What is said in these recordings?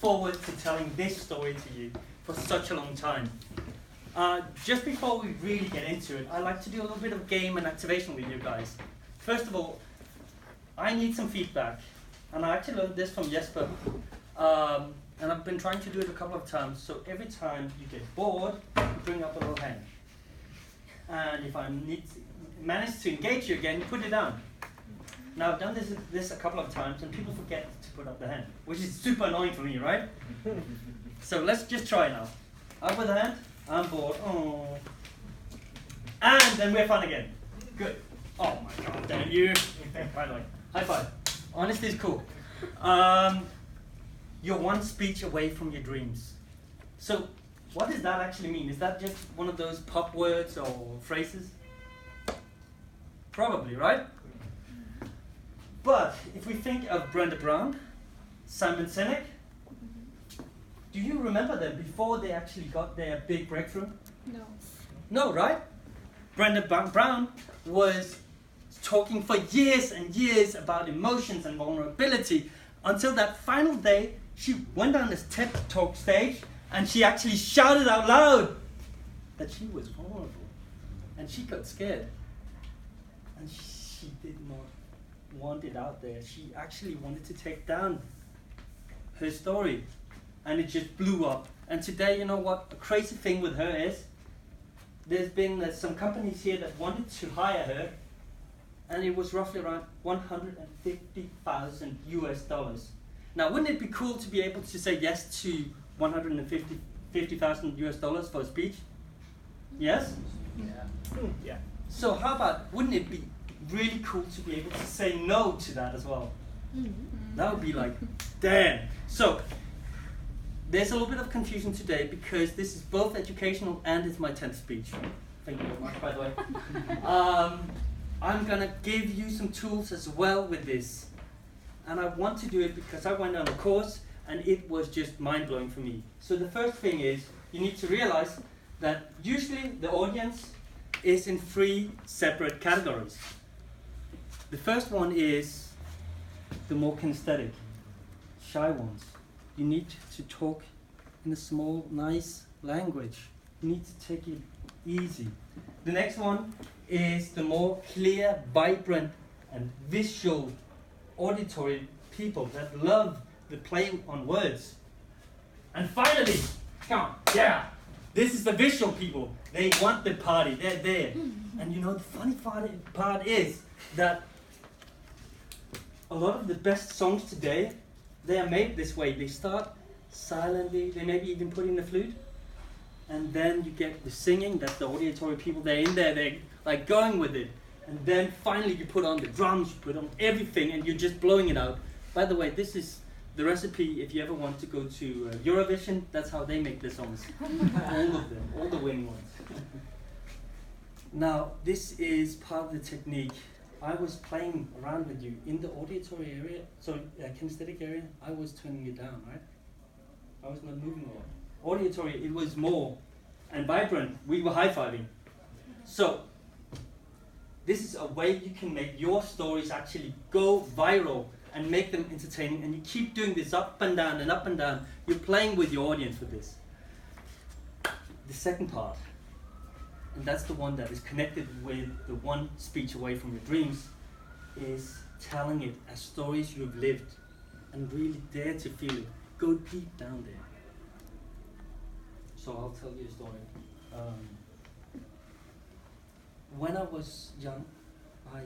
forward to telling this story to you for such a long time. Just before we really get into it, I'd like to do a little bit of game and activation with you guys. First of all, I need some feedback. And I actually learned this from Jesper. And I've been trying to do it a couple of times. So every time you get bored, you bring up a little hand. And if I manage to engage you again, put it down. Now I've done this a couple of times and people forget to put up the hand, which is super annoying for me, right? So let's just try now. Up with the hand, I'm bored, oh. And then we're fun again. Good. Oh my god, damn you. By the way, high five. Honesty is cool. You're one speech away from your dreams. So what does that actually mean? Is that just one of those pop words or phrases? Probably, right? But if we think of Brenda Brown, Simon Sinek, do you remember them before they actually got their big breakthrough? No. No, right? Brenda Brown was talking for years and years about emotions and vulnerability until that final day she went on this TED Talk stage and she actually shouted out loud that she was vulnerable and she got scared and she did not want it out there. She actually wanted to take down her story and it just blew up. And today, you know what, a crazy thing with her is there's been some companies here that wanted to hire her and it was roughly around $150,000 US. Now, wouldn't it be cool to be able to say yes to $150,000 US for a speech? Yes? Yeah. Yeah. So how about, wouldn't it be really cool to be able to say no to that as well? Mm-hmm. That would be like, damn. So, there's a little bit of confusion today because this is both educational and it's my 10th speech. Thank you very much, by the way. I'm gonna give you some tools as well with this. And I want to do it because I went on a course and it was just mind-blowing for me. So the first thing is, you need to realize that usually the audience is in 3 separate categories. The first one is the more kinesthetic, shy ones. You need to talk in a small, nice language. You need to take it easy. The next one is the more clear, vibrant, and visual auditory people that love the play on words. And finally, come on, yeah, this is the visual people. They want the party, they're there. And you know, the funny part is that a lot of the best songs today, they are made this way. They start silently, they maybe even put in the flute, and then you get the singing, that's the auditory people, they're in there, they're like going with it. And then finally you put on the drums, you put on everything, and you're just blowing it out. By the way, this is the recipe if you ever want to go to Eurovision, that's how they make the songs. All of them, all the winning ones. Now, this is part of the technique. I was playing around with you in the auditory area, so kinesthetic area, I was turning it down, right? I was not moving a lot. Auditory, it was more, and vibrant, we were high-fiving. So, this is a way you can make your stories actually go viral and make them entertaining, and you keep doing this up and down and up and down. You're playing with your audience with this. The second part, and that's the one that is connected with the one speech away from your dreams, is telling it as stories you've lived and really dare to feel it. Go deep down there. So I'll tell you a story. When I was young, I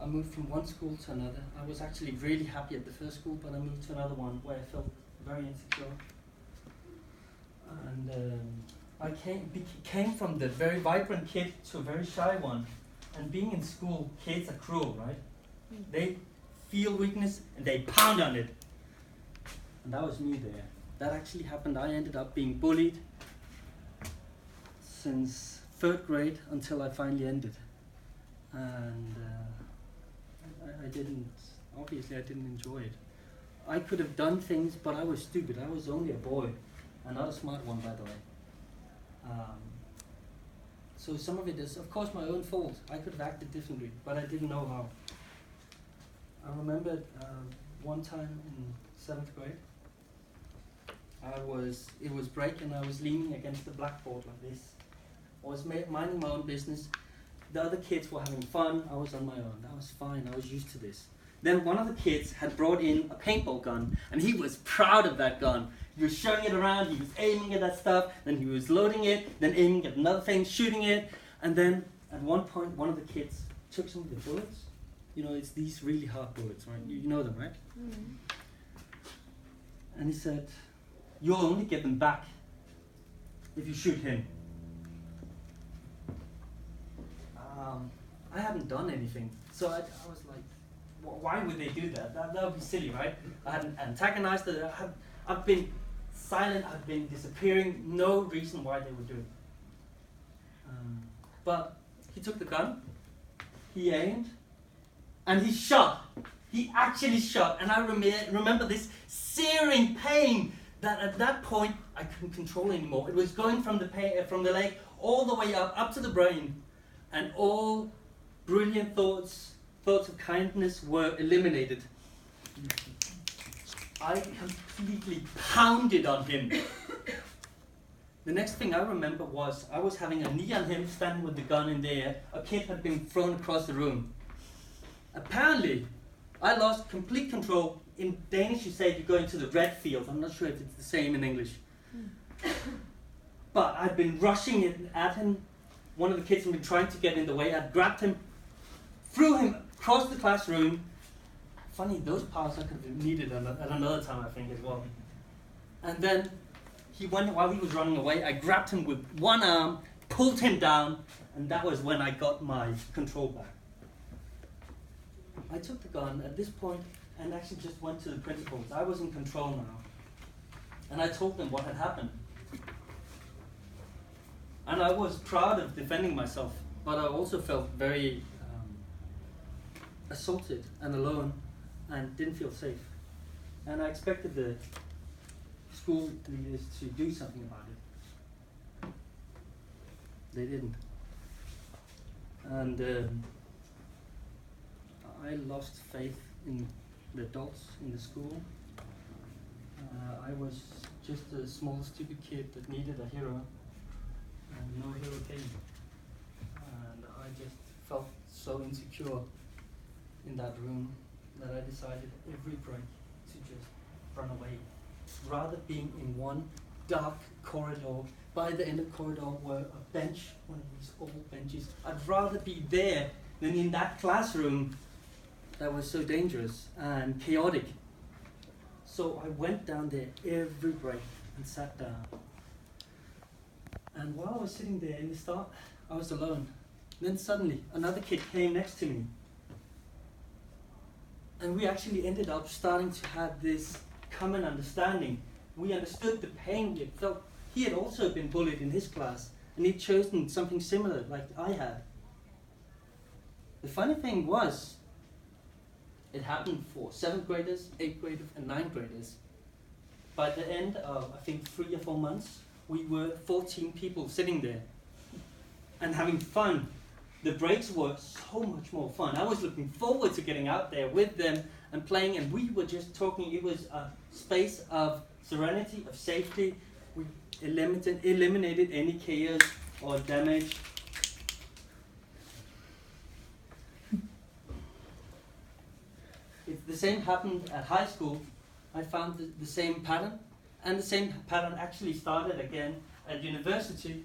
moved from one school to another. I was actually really happy at the first school, but I moved to another one where I felt very insecure. And I came from the very vibrant kid to a very shy one. And being in school, kids are cruel, right? They feel weakness and they pound on it. And that was me there. That actually happened. I ended up being bullied since 3rd grade until I finally ended. And obviously I didn't enjoy it. I could have done things, but I was stupid. I was only a boy, and not a smart one, by the way. So some of it is, of course, my own fault. I could have acted differently, but I didn't know how. I remember one time in 7th grade. It was break and I was leaning against the blackboard like this. I was minding my own business. The other kids were having fun, I was on my own. That was fine, I was used to this. Then one of the kids had brought in a paintball gun and he was proud of that gun. He was showing it around, he was aiming at that stuff, then he was loading it, then aiming at another thing, shooting it, and then at one point one of the kids took some of the bullets. You know, it's these really hard bullets, right? You know them, right? Mm-hmm. And he said, "You'll only get them back if you shoot him." I haven't done anything, so I was like, why would they do that? That would be silly, right? I hadn't antagonized it. I've been silent. I've been disappearing. No reason why they would do it. But he took the gun. He aimed, and he shot. He actually shot, and I remember this searing pain that at that point I couldn't control anymore. It was going from the leg all the way up to the brain, and all brilliant thoughts of kindness were eliminated. I completely pounded on him. The next thing I remember was I was having a knee on him, standing with the gun in the air. A kid had been thrown across the room. Apparently, I lost complete control. In Danish you say you go into the red field. I'm not sure if it's the same in English. But I'd been rushing it at him. One of the kids had been trying to get in the way. I'd grabbed him, threw him across the classroom. Funny, those powers I could have needed at another time, I think, as well. And then while he was running away, I grabbed him with one arm, pulled him down, and that was when I got my control back. I took the gun at this point and actually just went to the principals. I was in control now. And I told them what had happened. And I was proud of defending myself, but I also felt very assaulted and alone and didn't feel safe. And I expected the school leaders to do something about it. They didn't. And I lost faith in the adults in the school. I was just a small, stupid kid that needed a hero, and no hero came. And I just felt so insecure in that room that I decided every break to just run away. Rather being in one dark corridor, by the end of the corridor were a bench, one of these old benches. I'd rather be there than in that classroom that was so dangerous and chaotic. So I went down there every break and sat down. And while I was sitting there in the start, I was alone. Then suddenly another kid came next to me. And we actually ended up starting to have this common understanding. We understood the pain we had felt. He had also been bullied in his class, and he'd chosen something similar like I had. The funny thing was, it happened for 7th graders, 8th graders, and 9th graders. By the end of, I think, 3 or 4 months, we were 14 people sitting there and having fun. The breaks were so much more fun. I was looking forward to getting out there with them and playing, and we were just talking. It was a space of serenity, of safety. We eliminated any chaos or damage. If the same happened at high school, I found the same pattern, and the same pattern actually started again at university.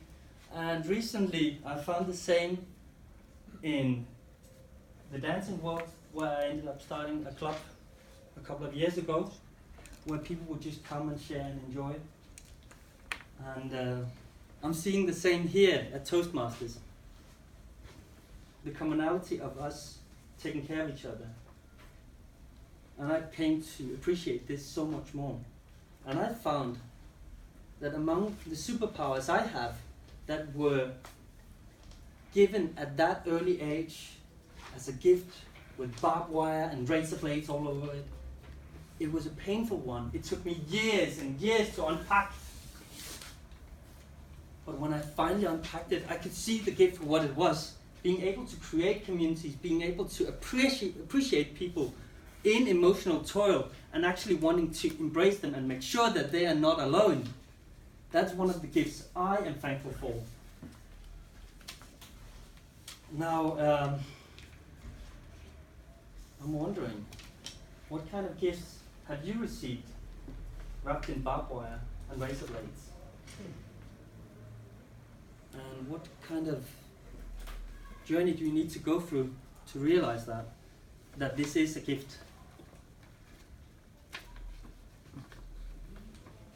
And recently, I found the same in the dancing world, where I ended up starting a club a couple of years ago, where people would just come and share and enjoy. And I'm seeing the same here at Toastmasters. The commonality of us taking care of each other. And I came to appreciate this so much more. And I found that among the superpowers I have that were given at that early age as a gift with barbed wire and razor blades all over it, it was a painful one. It took me years and years to unpack. But when I finally unpacked it, I could see the gift for what it was. Being able to create communities, being able to appreciate people in emotional toil and actually wanting to embrace them and make sure that they are not alone. That's one of the gifts I am thankful for. Now, I'm wondering, what kind of gifts have you received wrapped in barbed wire and razor blades? And what kind of journey do you need to go through to realize that this is a gift?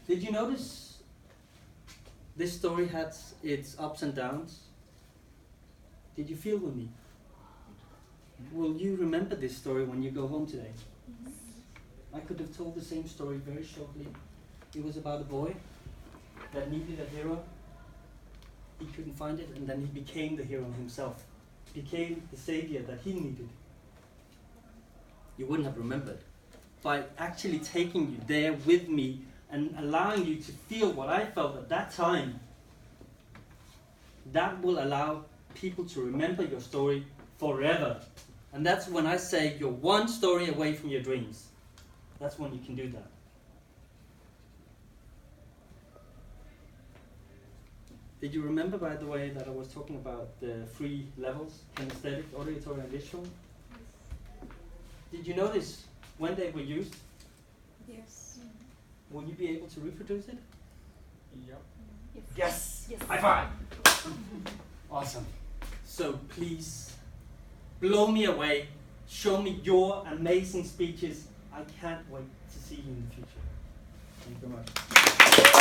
Did you notice this story has its ups and downs? Did you feel with me? Will you remember this story when you go home today? I could have told the same story very shortly. It was about a boy that needed a hero. He couldn't find it, and then he became the hero himself. Became the savior that he needed. You wouldn't have remembered. By actually taking you there with me and allowing you to feel what I felt at that time, that will allow people to remember your story forever. And that's when I say you're one story away from your dreams. That's when you can do that. Did you remember, by the way, that I was talking about the 3 levels, kinesthetic, auditory, and visual? Did you notice when they were used? Yes. Will you be able to reproduce it? Yep. Yes! Yes. High five! Awesome. So please, blow me away. Show me your amazing speeches. I can't wait to see you in the future. Thank you very much.